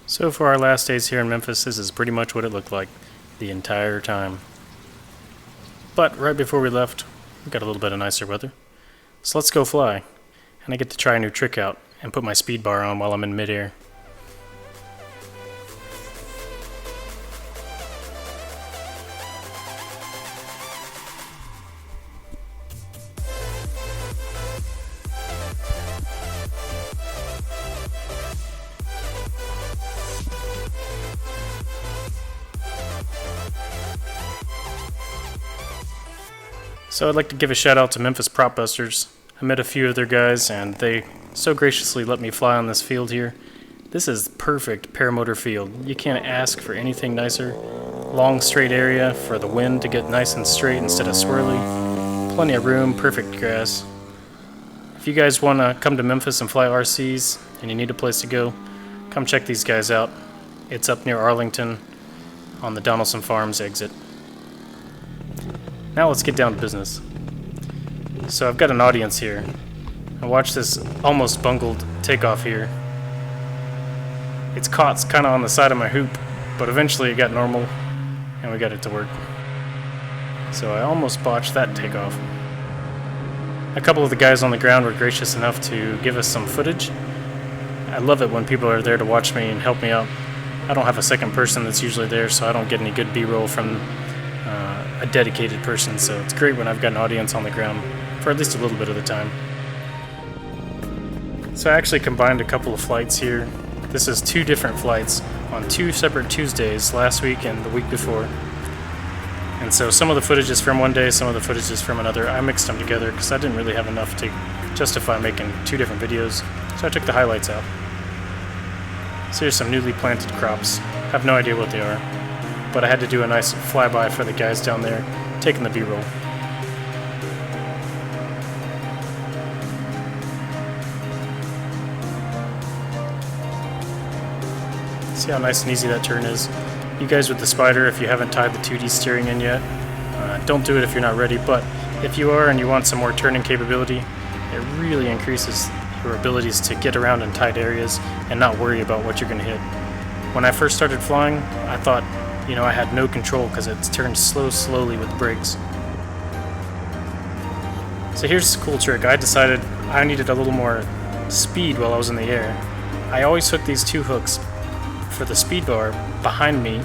So for our last days here in Memphis, this is pretty much what it looked like the entire time. But right before we left, we got a little bit of nicer weather. So let's go fly. And I get to try a new trick out and put my Speedbar on while I'm in midair. So I'd like to give a shout out to Memphis Propbusters. I met a few of their guys and they so graciously let me fly on this field here. This is perfect paramotor field. You can't ask for anything nicer. Long straight area for the wind to get nice and straight instead of swirly. Plenty of room, perfect grass. If you guys want to come to Memphis and fly RCs and you need a place to go, come check these guys out. It's up near Arlington on the Donaldson Farms exit. Now let's get down to business. So I've got an audience here. I watched this almost bungled takeoff here. It's caught kind of on the side of my hoop, but eventually it got normal and we got it to work. So I almost botched that takeoff. A couple of the guys on the ground were gracious enough to give us some footage. I love it when people are there to watch me and help me out. I don't have a second person that's usually there, so I don't get any good B-roll from a dedicated person, so it's great when I've got an audience on the ground for at least a little bit of the time. So I actually combined a couple of flights here. This is two different flights on two separate Tuesdays, last week and the week before. And so some of the footage is from one day, some of the footage is from another. I mixed them together because I didn't really have enough to justify making two different videos, so I took the highlights out. So here's some newly planted crops. I have no idea what they are, but I had to do a nice flyby for the guys down there taking the B-roll. See how nice and easy that turn is? You guys with the Spyder, if you haven't tied the 2D steering in yet, don't do it if you're not ready, but if you are and you want some more turning capability, it really increases your abilities to get around in tight areas and not worry about what you're going to hit. When I first started flying, I thought, I had no control because it's turned slowly with the brakes. So here's a cool trick. I decided I needed a little more speed while I was in the air. I always hook these two hooks for the Speedbar behind me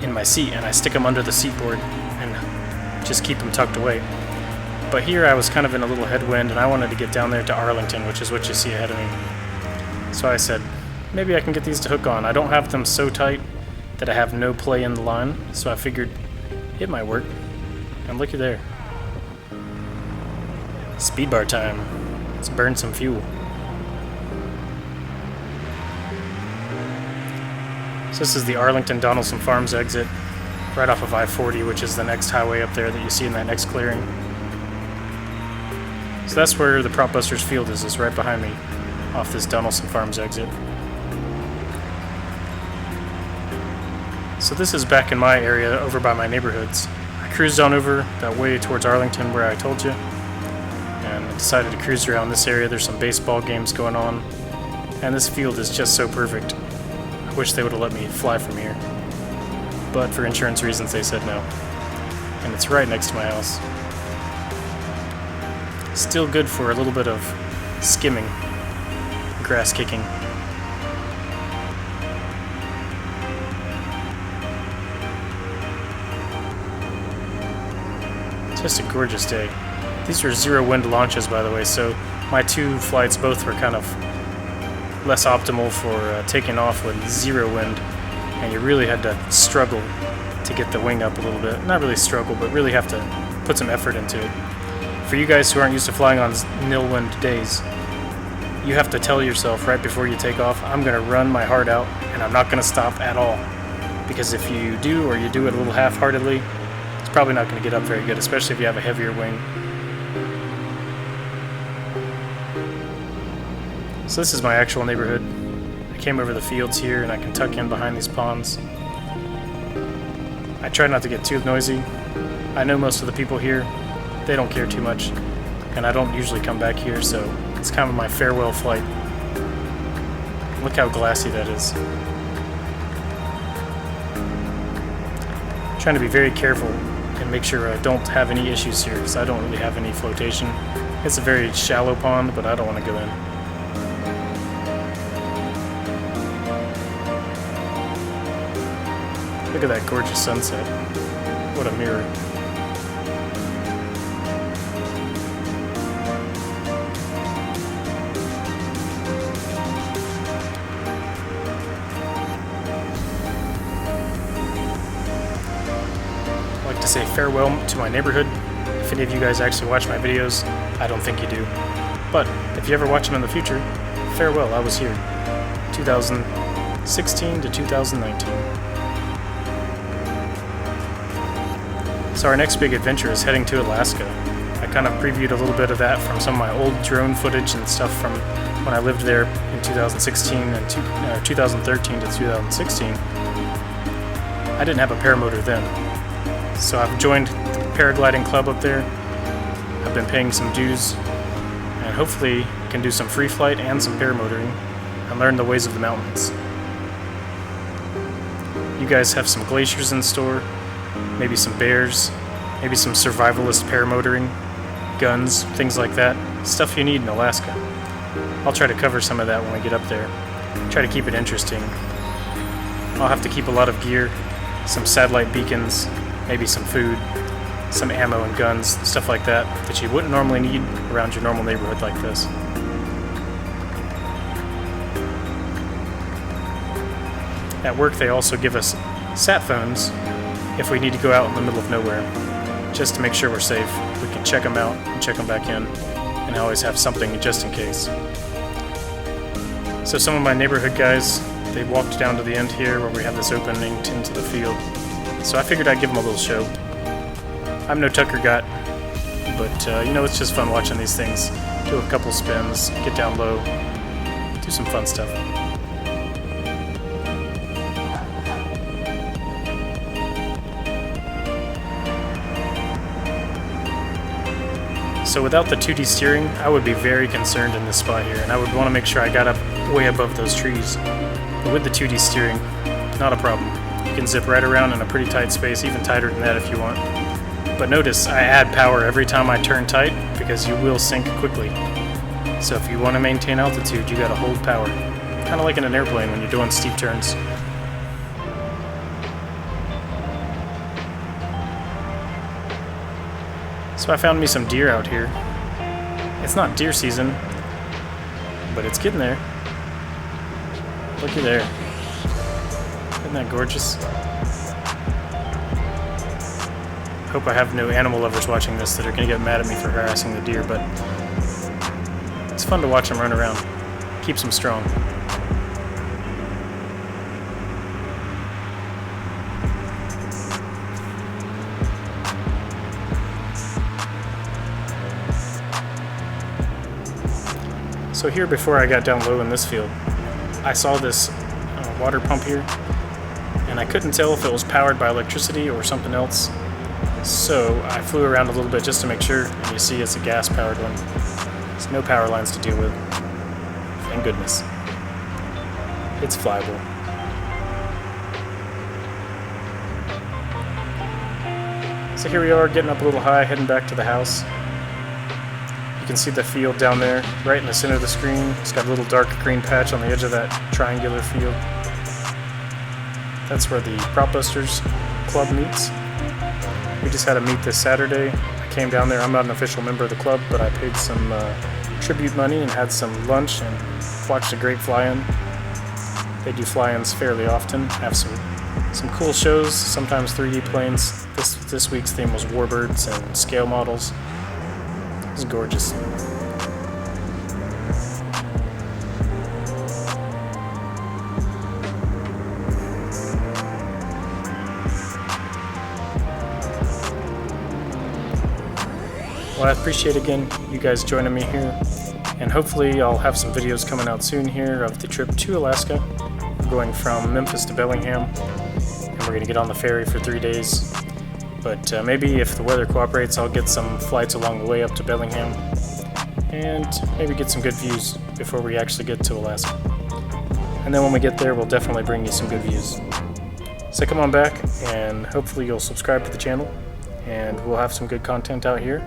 in my seat, and I stick them under the seat board and just keep them tucked away. But here I was kind of in a little headwind and I wanted to get down there to Arlington, which is what you see ahead of me. So I said, maybe I can get these to hook on. I don't have them so tight that I have no play in the line, so I figured it might work. And looky there. Speedbar time. Let's burn some fuel. So this is the Arlington Donaldson Farms exit, right off of I-40, which is the next highway up there that you see in that next clearing. So that's where the Propbusters field is right behind me, off this Donaldson Farms exit. So this is back in my area, over by my neighborhoods. I cruised on over that way towards Arlington where I told you, and I decided to cruise around this area. There's some baseball games going on, and this field is just so perfect. I wish they would have let me fly from here, but for insurance reasons they said no. And it's right next to my house. Still good for a little bit of skimming, grass kicking. Just a gorgeous day. These are zero wind launches, by the way, so my two flights both were kind of less optimal for taking off with zero wind, and you really had to struggle to get the wing up a little bit. Not really struggle, but really have to put some effort into it. For you guys who aren't used to flying on nil wind days, you have to tell yourself right before you take off, I'm going to run my heart out and I'm not going to stop at all. Because if you do, or you do it a little half-heartedly, it's probably not going to get up very good, especially if you have a heavier wing. So this is my actual neighborhood. I came over the fields here and I can tuck in behind these ponds. I try not to get too noisy. I know most of the people here, they don't care too much, and I don't usually come back here, so it's kind of my farewell flight. Look how glassy that is. trying to be very careful and make sure I don't have any issues here, because I don't really have any flotation. It's a very shallow pond, but I don't want to go in. Look at that gorgeous sunset. What a mirror. I'd like to say farewell to my neighborhood. If any of you guys actually watch my videos, I don't think you do. But if you ever watch them in the future, farewell, I was here. 2016 to 2019. So our next big adventure is heading to Alaska. I kind of previewed a little bit of that from some of my old drone footage and stuff from when I lived there in 2016 and 2013 to 2016. I didn't have a paramotor then. So I've joined the paragliding club up there. I've been paying some dues and hopefully can do some free flight and some paramotoring and learn the ways of the mountains. You guys have some glaciers in store, maybe some bears, maybe some survivalist paramotoring, guns, things like that. Stuff you need in Alaska. I'll try to cover some of that when we get up there. Try to keep it interesting. I'll have to keep a lot of gear, some satellite beacons, maybe some food, some ammo and guns, stuff like that you wouldn't normally need around your normal neighborhood like this. At work they also give us sat phones if we need to go out in the middle of nowhere, just to make sure we're safe. We can check them out and check them back in, and always have something just in case. So some of my neighborhood guys, they walked down to the end here where we have this opening into the field. So I figured I'd give them a little show. I'm no Tucker guy, but you know, it's just fun watching these things. Do a couple spins, get down low, do some fun stuff. So without the 2D steering, I would be very concerned in this spot here, and I would want to make sure I got up way above those trees. But with the 2D steering, not a problem. You can zip right around in a pretty tight space, even tighter than that if you want. But notice, I add power every time I turn tight, because you will sink quickly. So if you want to maintain altitude, you gotta hold power. Kind of like in an airplane when you're doing steep turns. So I found me some deer out here. It's not deer season, but it's getting there. Looky there. Isn't that gorgeous? Hope I have no animal lovers watching this that are going to get mad at me for harassing the deer, but it's fun to watch them run around. Keeps them strong. So here, before I got down low in this field, I saw this water pump here, and I couldn't tell if it was powered by electricity or something else. So I flew around a little bit just to make sure, and you see it's a gas-powered one. There's no power lines to deal with. Thank goodness. It's flyable. So here we are, getting up a little high, heading back to the house. You can see the field down there, right in the center of the screen. It's got a little dark green patch on the edge of that triangular field. That's where the Propbusters Club meets. We just had a meet this Saturday. I came down there. I'm not an official member of the club, but I paid some tribute money and had some lunch and watched a great fly-in. They do fly-ins fairly often. Have some cool shows, sometimes 3D planes. This week's theme was warbirds and scale models. It was gorgeous. Well, I appreciate again you guys joining me here, and hopefully I'll have some videos coming out soon here of the trip to Alaska. We're going from Memphis to Bellingham, and we're going to get on the ferry for 3 days. But maybe if the weather cooperates, I'll get some flights along the way up to Bellingham, and maybe get some good views before we actually get to Alaska. And then when we get there, we'll definitely bring you some good views. So come on back, and hopefully you'll subscribe to the channel, and we'll have some good content out here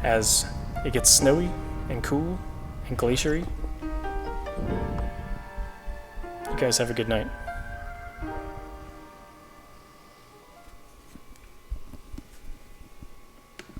as it gets snowy and cool and glaciery. You guys have a good night.